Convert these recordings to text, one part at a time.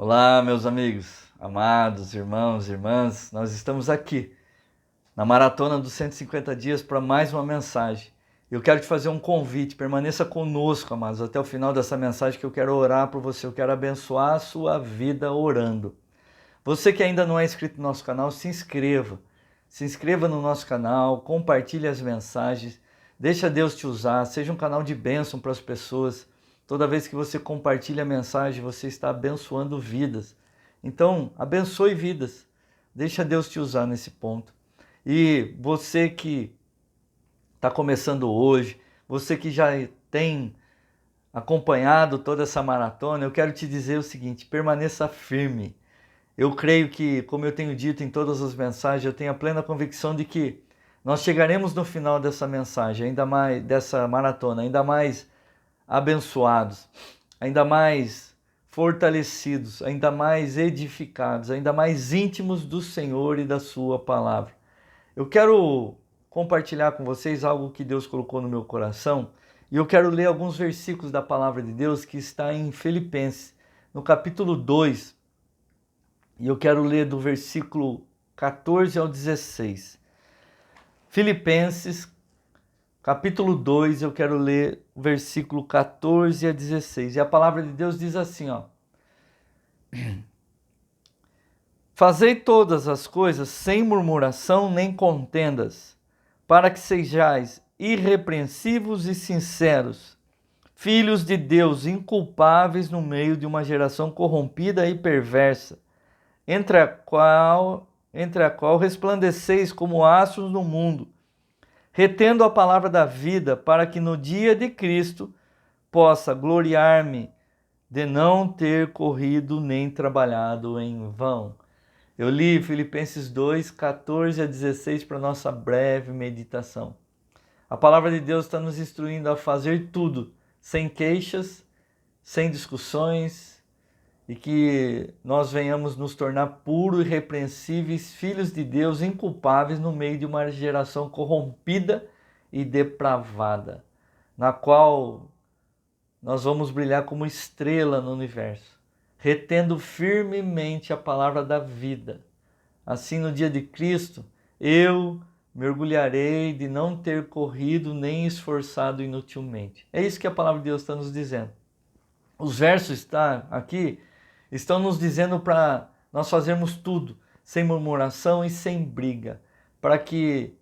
Olá, meus amigos, amados, irmãos, irmãs, nós estamos aqui na maratona dos 150 dias para mais uma mensagem. Eu quero te fazer um convite, permaneça conosco, amados, até o final dessa mensagem que eu quero orar por você, eu quero abençoar a sua vida orando. Você que ainda não é inscrito no nosso canal, se inscreva no nosso canal, compartilhe as mensagens, deixa Deus te usar, seja um canal de bênção para as pessoas. Toda vez que você compartilha a mensagem, você está abençoando vidas. Então, abençoe vidas. Deixa Deus te usar nesse ponto. E você que está começando hoje, você que já tem acompanhado toda essa maratona, eu quero te dizer o seguinte: permaneça firme. Eu creio que, como eu tenho dito em todas as mensagens, eu tenho a plena convicção de que nós chegaremos no final dessa mensagem, ainda mais dessa maratona, ainda mais abençoados, ainda mais fortalecidos, ainda mais edificados, ainda mais íntimos do Senhor e da sua palavra. Eu quero compartilhar com vocês algo que Deus colocou no meu coração e eu quero ler alguns versículos da palavra de Deus que está em Filipenses, no capítulo 2, e eu quero ler do versículo 14 ao 16. Filipenses, capítulo 2, eu quero ler o versículo 14 a 16. E a palavra de Deus diz assim, ó: Fazei todas as coisas sem murmuração nem contendas, para que sejais irrepreensíveis e sinceros, filhos de Deus inculpáveis no meio de uma geração corrompida e perversa, entre a qual resplandeceis como astros no mundo, retendo a palavra da vida, para que no dia de Cristo possa gloriar-me de não ter corrido nem trabalhado em vão. Eu li Filipenses 2, 14 a 16 para nossa breve meditação. A palavra de Deus está nos instruindo a fazer tudo sem queixas, sem discussões, e que nós venhamos nos tornar puros e irrepreensíveis filhos de Deus, inculpáveis no meio de uma geração corrompida e depravada, na qual nós vamos brilhar como estrela no universo, retendo firmemente a palavra da vida. Assim, no dia de Cristo, eu mergulharei de não ter corrido nem esforçado inutilmente. É isso que a palavra de Deus está nos dizendo. Os versos estão nos dizendo para nós fazermos tudo sem murmuração e sem briga, para que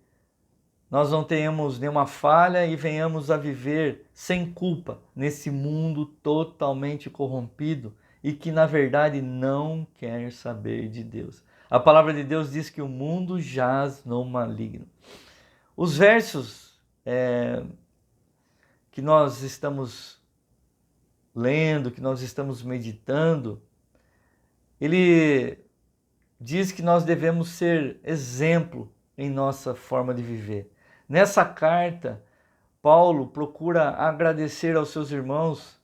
nós não tenhamos nenhuma falha e venhamos a viver sem culpa nesse mundo totalmente corrompido e que na verdade não quer saber de Deus. A palavra de Deus diz que o mundo jaz no maligno. Os versos que nós estamos lendo, que nós estamos meditando, ele diz que nós devemos ser exemplo em nossa forma de viver. Nessa carta, Paulo procura agradecer aos seus irmãos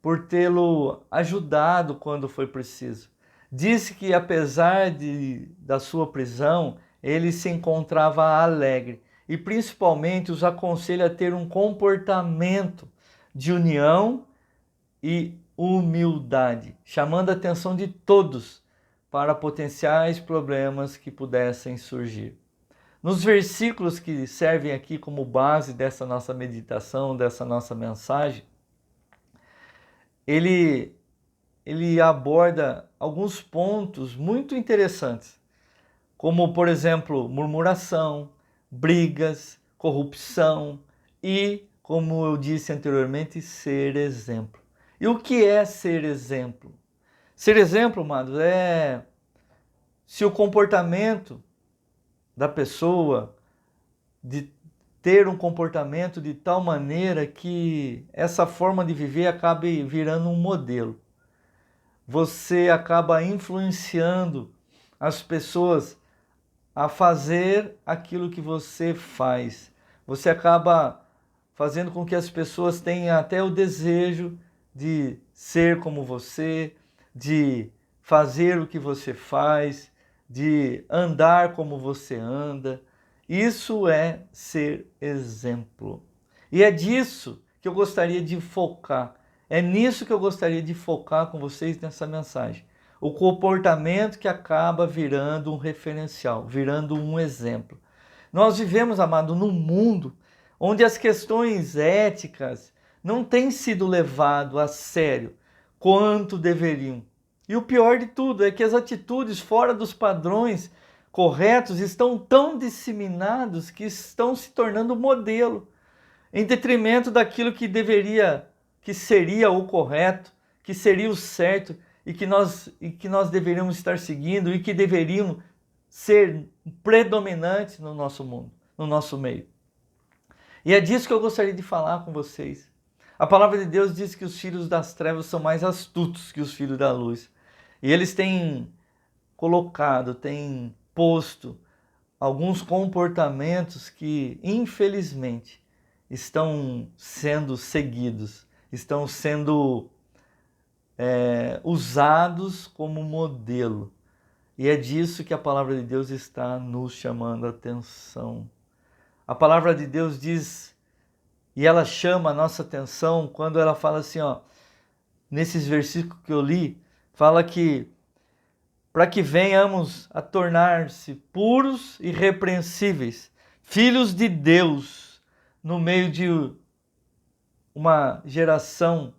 por tê-lo ajudado quando foi preciso. Disse que apesar da sua prisão, ele se encontrava alegre e principalmente os aconselha a ter um comportamento de união e humildade, chamando a atenção de todos para potenciais problemas que pudessem surgir. Nos versículos que servem aqui como base dessa nossa meditação, dessa nossa mensagem, ele aborda alguns pontos muito interessantes, como, por exemplo, murmuração, brigas, corrupção e, como eu disse anteriormente, ser exemplo. E o que é ser exemplo? Ser exemplo, amados, é se o comportamento da pessoa de ter um comportamento de tal maneira que essa forma de viver acabe virando um modelo. Você acaba influenciando as pessoas a fazer aquilo que você faz. Você acaba fazendo com que as pessoas tenham até o desejo de ser como você, de fazer o que você faz, de andar como você anda. Isso é ser exemplo. E é disso que eu gostaria de focar. É nisso que eu gostaria de focar com vocês nessa mensagem. O comportamento que acaba virando um referencial, virando um exemplo. Nós vivemos, amado, num mundo onde as questões éticas não têm sido levadas a sério quanto deveriam. E o pior de tudo é que as atitudes fora dos padrões corretos estão tão disseminados que estão se tornando modelo, em detrimento daquilo que deveria, que seria o correto, que seria o certo e que nós deveríamos estar seguindo e que deveriam ser predominantes no nosso mundo, no nosso meio. E é disso que eu gostaria de falar com vocês. A palavra de Deus diz que os filhos das trevas são mais astutos que os filhos da luz. E eles têm colocado, têm posto alguns comportamentos que, infelizmente, estão sendo seguidos, estão sendo usados como modelo. E é disso que a palavra de Deus está nos chamando a atenção. A palavra de Deus diz, e ela chama a nossa atenção quando ela fala assim, ó, nesses versículos que eu li, fala que para que venhamos a tornar-se puros e irrepreensíveis, filhos de Deus, no meio de uma geração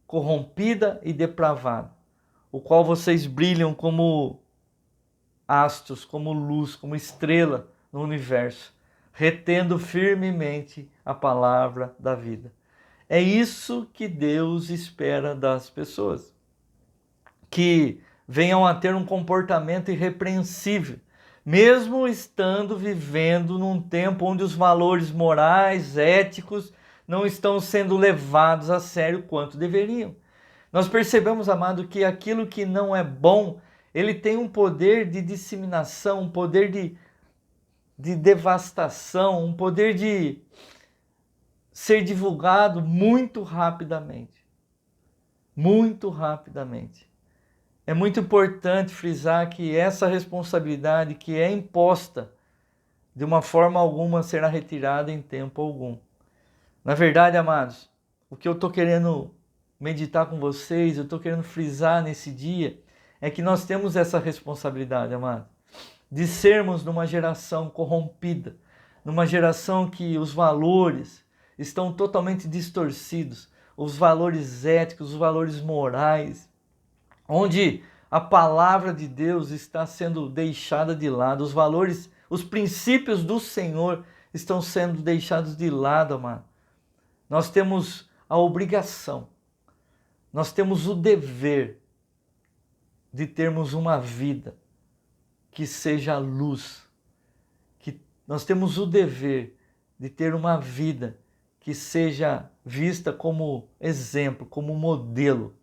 corrompida e depravada, o qual vocês brilham como astros, como luz, como estrela no universo, retendo firmemente a palavra da vida. É isso que Deus espera das pessoas, que venham a ter um comportamento irrepreensível, mesmo estando vivendo num tempo onde os valores morais, éticos, não estão sendo levados a sério quanto deveriam. Nós percebemos, amado, que aquilo que não é bom, ele tem um poder de disseminação, um poder de devastação, um poder de ser divulgado muito rapidamente. Muito rapidamente. É muito importante frisar que essa responsabilidade que é imposta, de uma forma alguma será retirada em tempo algum. Na verdade, amados, o que eu estou querendo meditar com vocês, eu estou querendo frisar nesse dia, é que nós temos essa responsabilidade, amados, de sermos numa geração corrompida, numa geração que os valores estão totalmente distorcidos, os valores éticos, os valores morais, onde a palavra de Deus está sendo deixada de lado, os valores, os princípios do Senhor estão sendo deixados de lado, amado. Nós temos a obrigação, nós temos o dever de termos uma vida que seja luz, que nós temos o dever de ter uma vida que seja vista como exemplo, como modelo,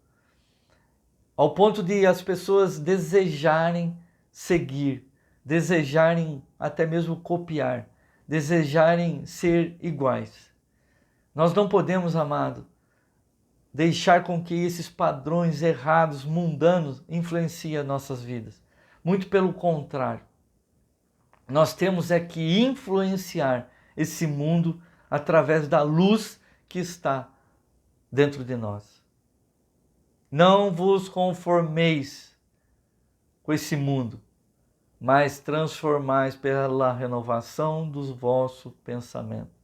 ao ponto de as pessoas desejarem seguir, desejarem até mesmo copiar, desejarem ser iguais. Nós não podemos, amado, deixar com que esses padrões errados, mundanos, influenciem nossas vidas. Muito pelo contrário. Nós temos é que influenciar esse mundo através da luz que está dentro de nós. Não vos conformeis com esse mundo, mas transformais pela renovação do vosso pensamento.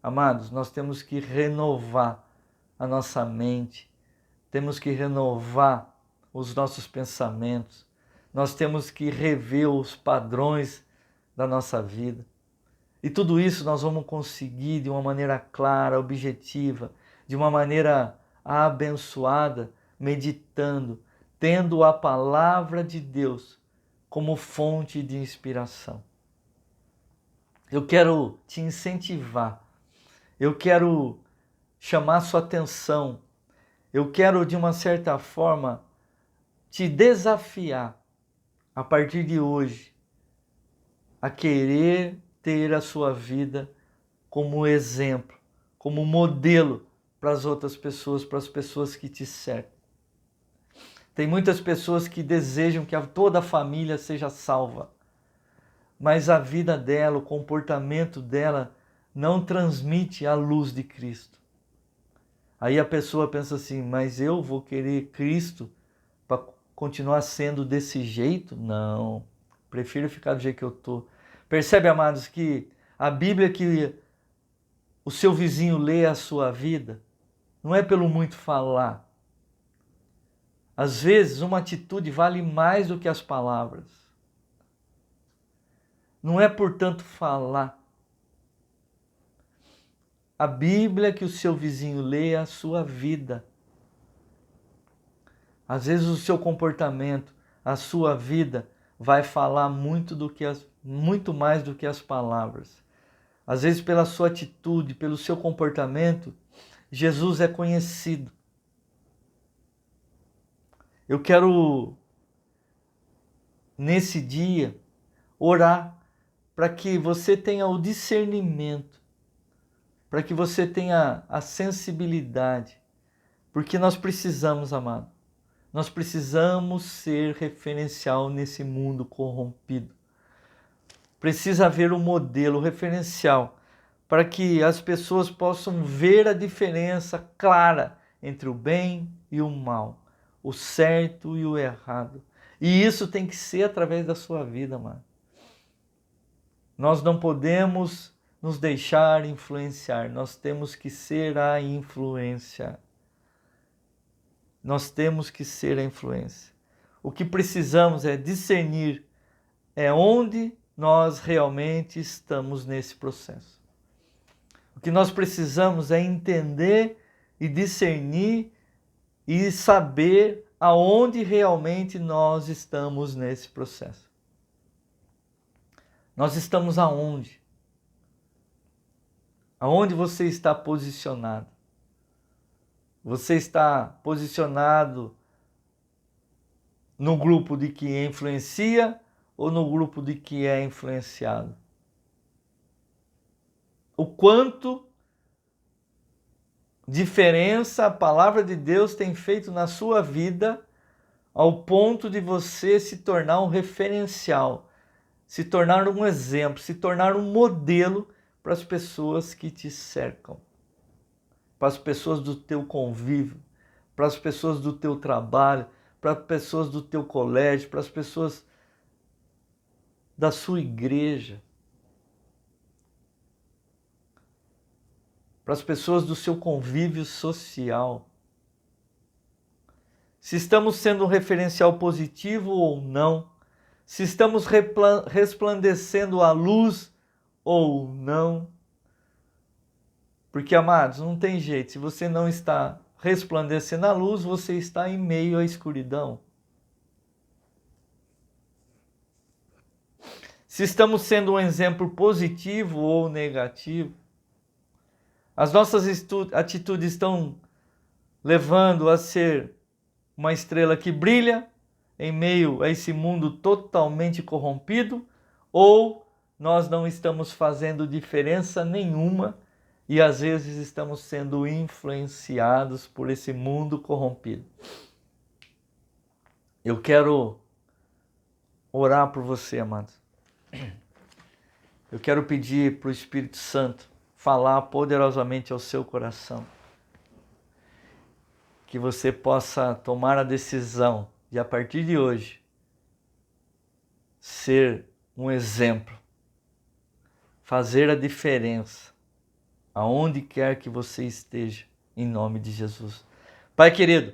Amados, nós temos que renovar a nossa mente, temos que renovar os nossos pensamentos, nós temos que rever os padrões da nossa vida. E tudo isso nós vamos conseguir de uma maneira clara, objetiva, de uma maneira abençoada, meditando, tendo a palavra de Deus como fonte de inspiração. Eu quero te incentivar, eu quero chamar sua atenção, eu quero de uma certa forma te desafiar a partir de hoje a querer ter a sua vida como exemplo, como modelo para as outras pessoas, para as pessoas que te cercam. Tem muitas pessoas que desejam que toda a família seja salva, mas a vida dela, o comportamento dela não transmite a luz de Cristo. Aí a pessoa pensa assim, mas eu vou querer Cristo para continuar sendo desse jeito? Não. Prefiro ficar do jeito que eu estou. Percebe, amados, que a Bíblia que o seu vizinho lê a sua vida não é pelo muito falar. Às vezes, uma atitude vale mais do que as palavras. Não é por tanto falar. A Bíblia que o seu vizinho lê é a sua vida. Às vezes o seu comportamento, a sua vida vai falar muito mais do que as palavras. Às vezes pela sua atitude, pelo seu comportamento, Jesus é conhecido. Eu quero, nesse dia, orar para que você tenha o discernimento, para que você tenha a sensibilidade, porque nós precisamos, amado, nós precisamos ser referencial nesse mundo corrompido. Precisa haver um modelo, um referencial, para que as pessoas possam ver a diferença clara entre o bem e o mal, o certo e o errado. E isso tem que ser através da sua vida, amado. Nós não podemos nos deixar influenciar, nós temos que ser a influência. Nós temos que ser a influência. O que precisamos é discernir onde nós realmente estamos nesse processo. O que nós precisamos é entender e discernir e saber aonde realmente nós estamos nesse processo. Nós estamos aonde? Aonde você está posicionado? Você está posicionado no grupo de que influencia ou no grupo de que é influenciado? O quanto diferença a palavra de Deus tem feito na sua vida ao ponto de você se tornar um referencial, se tornar um exemplo, se tornar um modelo para as pessoas que te cercam, para as pessoas do teu convívio, para as pessoas do teu trabalho, para as pessoas do teu colégio, para as pessoas da sua igreja, para as pessoas do seu convívio social. Se estamos sendo um referencial positivo ou não, se estamos resplandecendo a luz ou não. Porque, amados, não tem jeito, se você não está resplandecendo a luz, você está em meio à escuridão. Se estamos sendo um exemplo positivo ou negativo, as nossas atitudes estão levando a ser uma estrela que brilha em meio a esse mundo totalmente corrompido, ou nós não estamos fazendo diferença nenhuma e às vezes estamos sendo influenciados por esse mundo corrompido. Eu quero orar por você, amados. Eu quero pedir para o Espírito Santo falar poderosamente ao seu coração. Que você possa tomar a decisão de, a partir de hoje, ser um exemplo. Fazer a diferença aonde quer que você esteja, em nome de Jesus. Pai querido,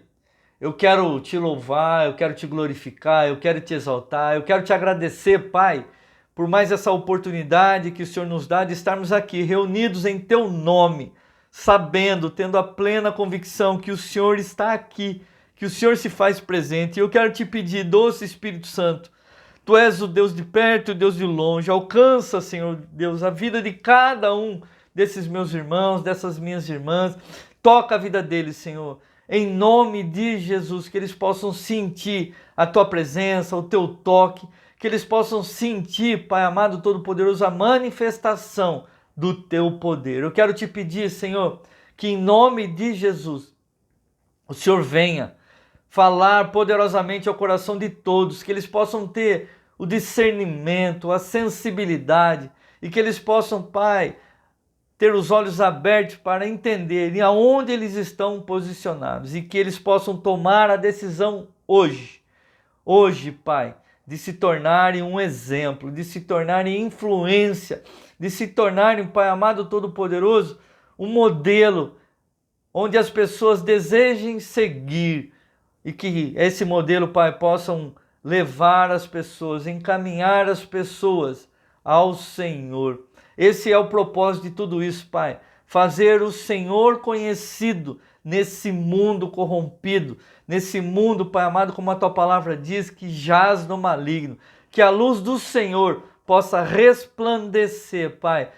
eu quero te louvar, eu quero te glorificar, eu quero te exaltar, eu quero te agradecer, Pai, por mais essa oportunidade que o Senhor nos dá de estarmos aqui reunidos em Teu nome, sabendo, tendo a plena convicção que o Senhor está aqui, que o Senhor se faz presente. E eu quero te pedir, doce Espírito Santo, Tu és o Deus de perto e o Deus de longe. Alcança, Senhor Deus, a vida de cada um desses meus irmãos, dessas minhas irmãs. Toca a vida deles, Senhor. Em nome de Jesus, que eles possam sentir a Tua presença, o Teu toque, que eles possam sentir, Pai amado todo-poderoso, a manifestação do Teu poder. Eu quero te pedir, Senhor, que em nome de Jesus, o Senhor venha falar poderosamente ao coração de todos, que eles possam ter o discernimento, a sensibilidade e que eles possam, Pai, ter os olhos abertos para entenderem aonde eles estão posicionados e que eles possam tomar a decisão hoje hoje, Pai, de se tornarem um exemplo, de se tornarem influência, de se tornarem, Pai amado Todo-Poderoso, um modelo onde as pessoas desejem seguir e que esse modelo, Pai, possam levar as pessoas, encaminhar as pessoas ao Senhor. Esse é o propósito de tudo isso, Pai. Fazer o Senhor conhecido nesse mundo corrompido, nesse mundo, Pai amado, como a Tua palavra diz, que jaz no maligno. Que a luz do Senhor possa resplandecer, Pai,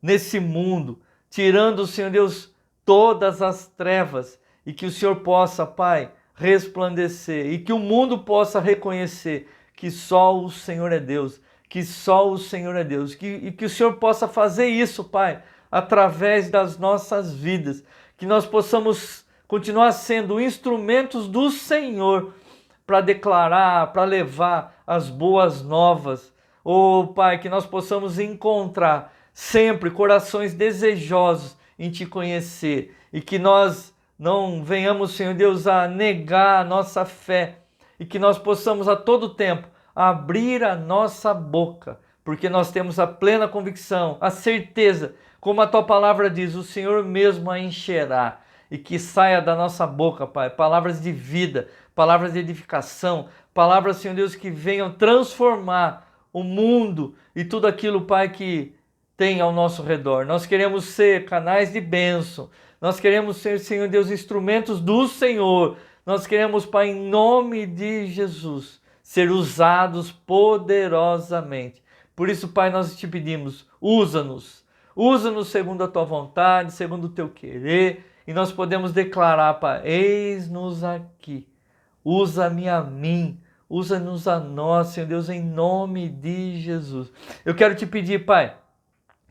nesse mundo, tirando, Senhor Deus, todas as trevas, e que o Senhor possa, Pai, resplandecer, e que o mundo possa reconhecer que só o Senhor é Deus, que só o Senhor é Deus, e que o Senhor possa fazer isso, Pai, através das nossas vidas, que nós possamos continuar sendo instrumentos do Senhor para declarar, para levar as boas novas. Oh, Pai, que nós possamos encontrar sempre corações desejosos em Te conhecer e que nós não venhamos, Senhor Deus, a negar a nossa fé e que nós possamos a todo tempo abrir a nossa boca, porque nós temos a plena convicção, a certeza, como a Tua palavra diz, o Senhor mesmo a encherá, e que saia da nossa boca, Pai, palavras de vida, palavras de edificação, palavras, Senhor Deus, que venham transformar o mundo e tudo aquilo, Pai, que tem ao nosso redor. Nós queremos ser canais de bênção, nós queremos ser, Senhor Deus, instrumentos do Senhor, nós queremos, Pai, em nome de Jesus, ser usados poderosamente. Por isso, Pai, nós te pedimos, usa-nos segundo a Tua vontade, segundo o Teu querer, e nós podemos declarar, Pai, eis-nos aqui, usa-me a mim, usa-nos a nós, Senhor Deus, em nome de Jesus. Eu quero te pedir, Pai,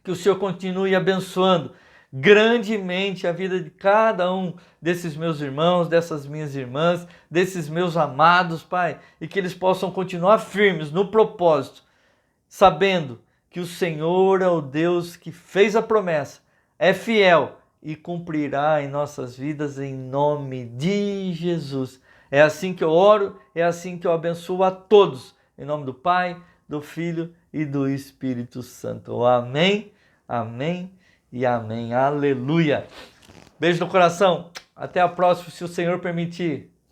que o Senhor continue abençoando grandemente a vida de cada um desses meus irmãos, dessas minhas irmãs, desses meus amados, Pai, e que eles possam continuar firmes no propósito, sabendo que o Senhor é o Deus que fez a promessa, é fiel e cumprirá em nossas vidas em nome de Jesus. É assim que eu oro, é assim que eu abençoo a todos, em nome do Pai, do Filho e do Espírito Santo. Amém, amém e amém. Aleluia. Beijo no coração. Até a próxima, se o Senhor permitir.